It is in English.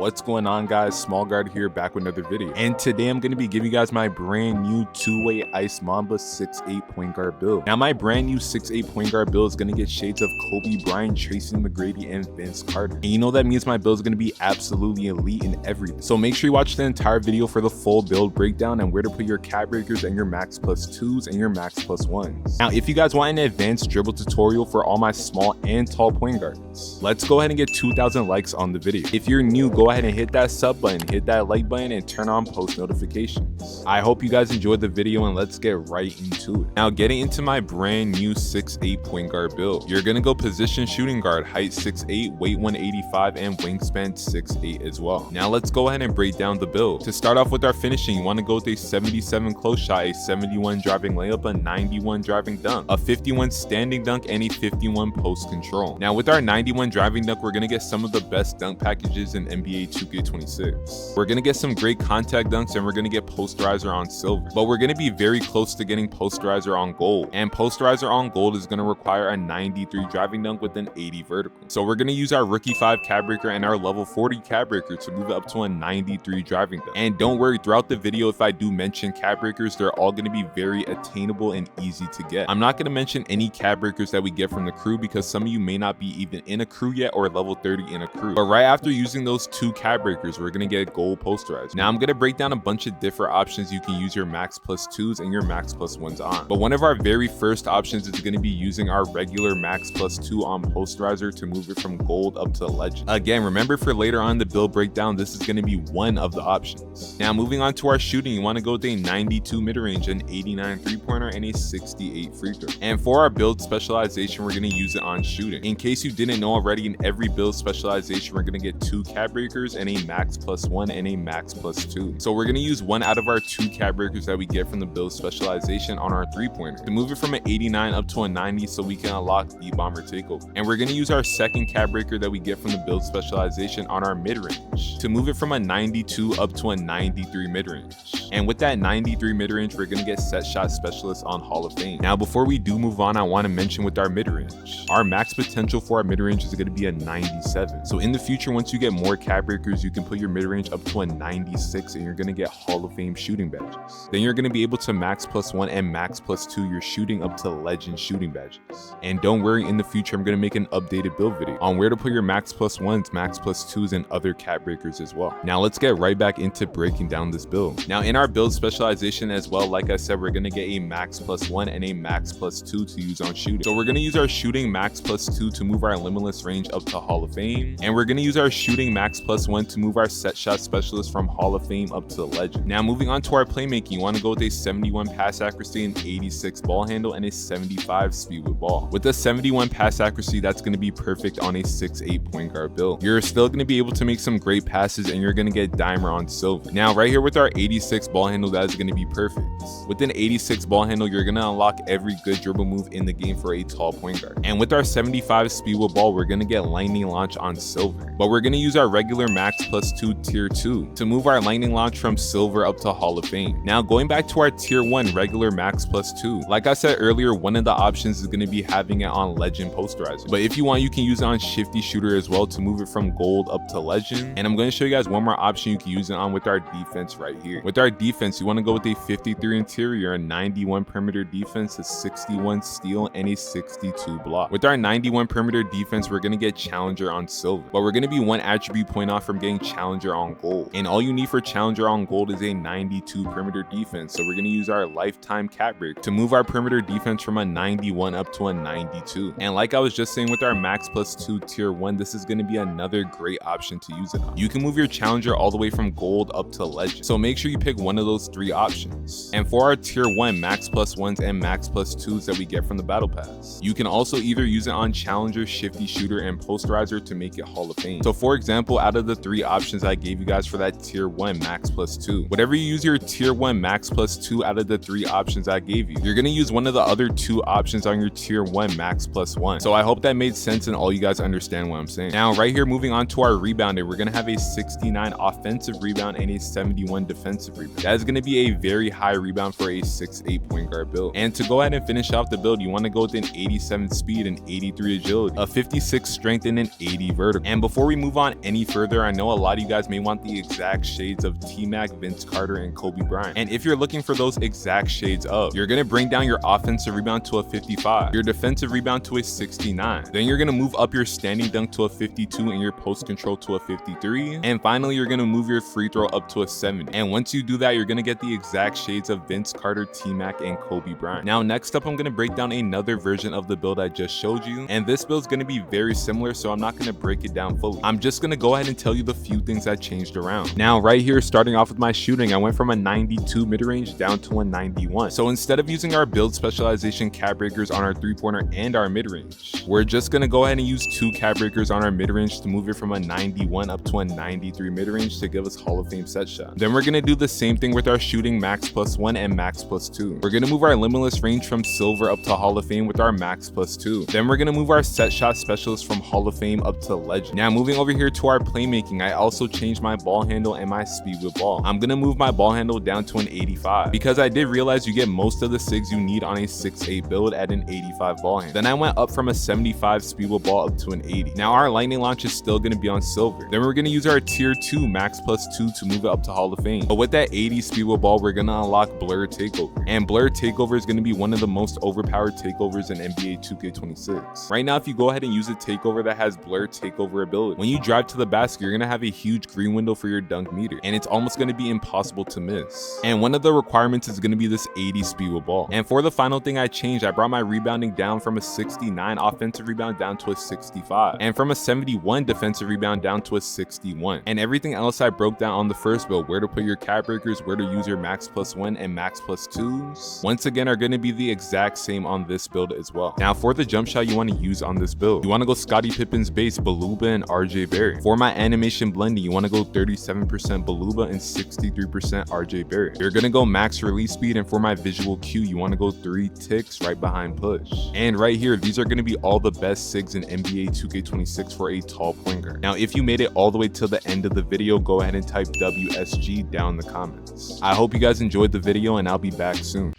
What's going on, guys? SmallGuard here, back with another video, and today I'm going to be giving you guys my brand new two-way ice mamba 6'8 point guard build. Now my brand new 6'8 point guard build is going to get shades of Kobe Bryant, Tracy McGrady, and Vince Carter, and you know that means my build is going to be absolutely elite in everything. So make sure you watch the entire video for the full build breakdown and where to put your cap breakers and your max plus 2s and your max plus 1s. Now if you guys want an advanced dribble tutorial for all my small and tall point guards, let's go ahead and get 2,000 likes on the video. If you're new, go ahead and hit that sub button, hit that like button, and turn on post notifications. I hope you guys enjoyed the video, and let's get right into it. Now getting into my brand new 6'8 point guard build, you're gonna go position shooting guard, height 6'8, weight 185, and wingspan 6'8 as well. Now let's go ahead and break down the build. To start off with our finishing, you want to go with a 77 close shot, a 71 driving layup, a 91 driving dunk, a 51 standing dunk, and a 51 post control. Now with our 91 driving dunk, we're gonna get some of the best dunk packages in NBA 2K26. We're gonna get some great contact dunks, and we're gonna get posterizer on silver, but we're gonna be very close to getting posterizer on gold, and posterizer on gold is gonna require a 93 driving dunk with an 80 vertical. So we're gonna use our rookie 5 cap breaker and our level 40 cap breaker to move it up to a 93 driving dunk. And don't worry, throughout the video, if I do mention cap breakers, they're all gonna be very attainable and easy to get. I'm not gonna mention any cap breakers that we get from the crew because some of you may not be even in a crew yet or level 30 in a crew. But right after using those 2 cap breakers, we're gonna get gold posterizer. Now I'm gonna break down a bunch of different options you can use your max plus 2s and your max plus 1s on. But one of our very first options is gonna be using our regular max plus 2 on posterizer to move it from gold up to legend. Again, remember for later on the build breakdown, this is gonna be one of the options. Now moving on to our shooting, you wanna go with a 92 mid-range, an 89 three-pointer, and a 68 free throw. And for our build specialization, we're gonna use it on shooting. In case you didn't know already, in every build specialization, we're gonna get 2 cap breakers and a max plus 1 and a max plus 2. So we're gonna use one out of our 2 cap breakers that we get from the build specialization on our three-pointer to move it from an 89 up to a 90 so we can unlock the bomber takeover. And we're gonna use our second cap breaker that we get from the build specialization on our mid-range to move it from a 92 up to a 93 mid-range. And with that 93 mid-range, we're gonna get set shot specialist on Hall of Fame. Now before we do move on, I want to mention with our mid-range, our max potential for our mid-range is gonna be a 97. So in the future, once you get more cap breakers, you can put your mid-range up to a 96 and you're gonna get Hall of Fame shooting badges. Then you're gonna be able to max plus 1 and max plus 2 your shooting up to legend shooting badges. And don't worry, in the future I'm gonna make an updated build video on where to put your max plus 1s, max plus 2s, and other cap breakers as well. Now let's get right back into breaking down this build. Now in our build specialization as well, like I said, we're gonna get a max plus 1 and a max plus 2 to use on shooting. So we're gonna use our shooting max plus 2 to move our limitless range up to Hall of Fame, and we're gonna use our shooting max plus 1 to move our set shot specialist from Hall of Fame up to the legend. Now moving on to our playmaking, you want to go with a 71 pass accuracy, an 86 ball handle, and a 75 speed with ball. With the 71 pass accuracy, that's going to be perfect on a 6'8 point guard build. You're still going to be able to make some great passes, and you're going to get dimer on silver. Now right here with our 86 ball handle, that is going to be perfect. With an 86 ball handle, you're going to unlock every good dribble move in the game for a tall point guard. And with our 75 speed with ball, we're going to get lightning launch on silver. But we're going to use our regular max plus 2 tier 2 to move our lightning launch from silver up to Hall of Fame. Now going back to our tier 1 regular max plus 2, like I said earlier, one of the options is going to be having it on legend posterizer, but if you want, you can use it on shifty shooter as well to move it from gold up to legend. And I'm going to show you guys one more option you can use it on with our defense right here. With our defense, you want to go with a 53 interior, a 91 perimeter defense, a 61 steal, and a 62 block. With our 91 perimeter defense, we're going to get challenger on silver, but we're going to be one attribute point off from getting challenger on gold. And all you need for challenger on gold is a 92 perimeter defense. So we're going to use our lifetime cap break to move our perimeter defense from a 91 up to a 92. And like I was just saying with our max plus 2 tier 1, this is going to be another great option to use it on. You can move your challenger all the way from gold up to legend. So make sure you pick one of those 3 options. And for our tier 1 max plus 1s and max plus 2s that we get from the battle pass, you can also either use it on challenger, shifty shooter, and posterizer to make it Hall of Fame. So for example, out of the 3 options I gave you guys for that tier 1 max plus 2, whatever you use your tier 1 max plus 2 out of the 3 options I gave you, you're going to use one of the other 2 options on your tier 1 max plus 1. So I hope that made sense and all you guys understand what I'm saying. Now right here, moving on to our rebounder, we're going to have a 69 offensive rebound and a 71 defensive rebound. That is going to be a very high rebound for a 6'8 point guard build. And to go ahead and finish off the build, you want to go with an 87 speed and 83 agility, a 56 strength, and an 80 vertical. And before we move on any further, further, I know a lot of you guys may want the exact shades of T-Mac, Vince Carter, and Kobe Bryant. And if you're looking for those exact shades of, you're gonna bring down your offensive rebound to a 55, your defensive rebound to a 69. Then you're gonna move up your standing dunk to a 52 and your post control to a 53. And finally, you're gonna move your free throw up to a 70. And once you do that, you're gonna get the exact shades of Vince Carter, T-Mac, and Kobe Bryant. Now, next up, I'm gonna break down another version of the build I just showed you. And this build is gonna be very similar, so I'm not gonna break it down fully. I'm just gonna go ahead and tell you the few things I changed around. Now, right here, starting off with my shooting, I went from a 92 mid-range down to a 91. So instead of using our build specialization cap breakers on our three-pointer and our mid-range, we're just gonna go ahead and use 2 cap breakers on our mid-range to move it from a 91 up to a 93 mid-range to give us Hall of Fame set shot. Then we're gonna do the same thing with our shooting max +1 and max +2. We're gonna move our limitless range from silver up to Hall of Fame with our max +2. Then we're gonna move our set shot specialist from Hall of Fame up to legend. Now moving over here to our playmaking, I also changed my ball handle and my speed with ball. I'm gonna move my ball handle down to an 85 because I did realize you get most of the sigs you need on a 6'8 build at an 85 ball handle. Then I went up from a 75 speed with ball up to an 80. Now our lightning launch is still gonna be on silver. Then we're gonna use our tier 2 max +2 to move it up to Hall of Fame. But with that 80 speed with ball, we're gonna unlock blur takeover. And blur takeover is gonna be one of the most overpowered takeovers in NBA 2K26. Right now, if you go ahead and use a takeover that has blur takeover ability, when you drive to the basket, you're gonna have a huge green window for your dunk meter, and it's almost gonna be impossible to miss. And one of the requirements is gonna be this 80 speed with ball. And for the final thing I changed, I brought my rebounding down from a 69 offensive rebound down to a 65, and from a 71 defensive rebound down to a 61. And everything else I broke down on the first build, where to put your cap breakers, where to use your max +1 and max +2s, once again are gonna be the exact same on this build as well. Now for the jump shot you wanna use on this build, you wanna go Scottie Pippen's base, Beluba, and RJ Barrett. For my animation blending, you wanna go 37% Beluba and 63% RJ Barrett. You're gonna go max release speed, and for my visual cue, you wanna go 3 ticks right behind push. And right here, these are gonna be all the best sigs in NBA 2K26 for a tall point guard. Now, if you made it all the way till the end of the video, go ahead and type WSG down in the comments. I hope you guys enjoyed the video, and I'll be back soon.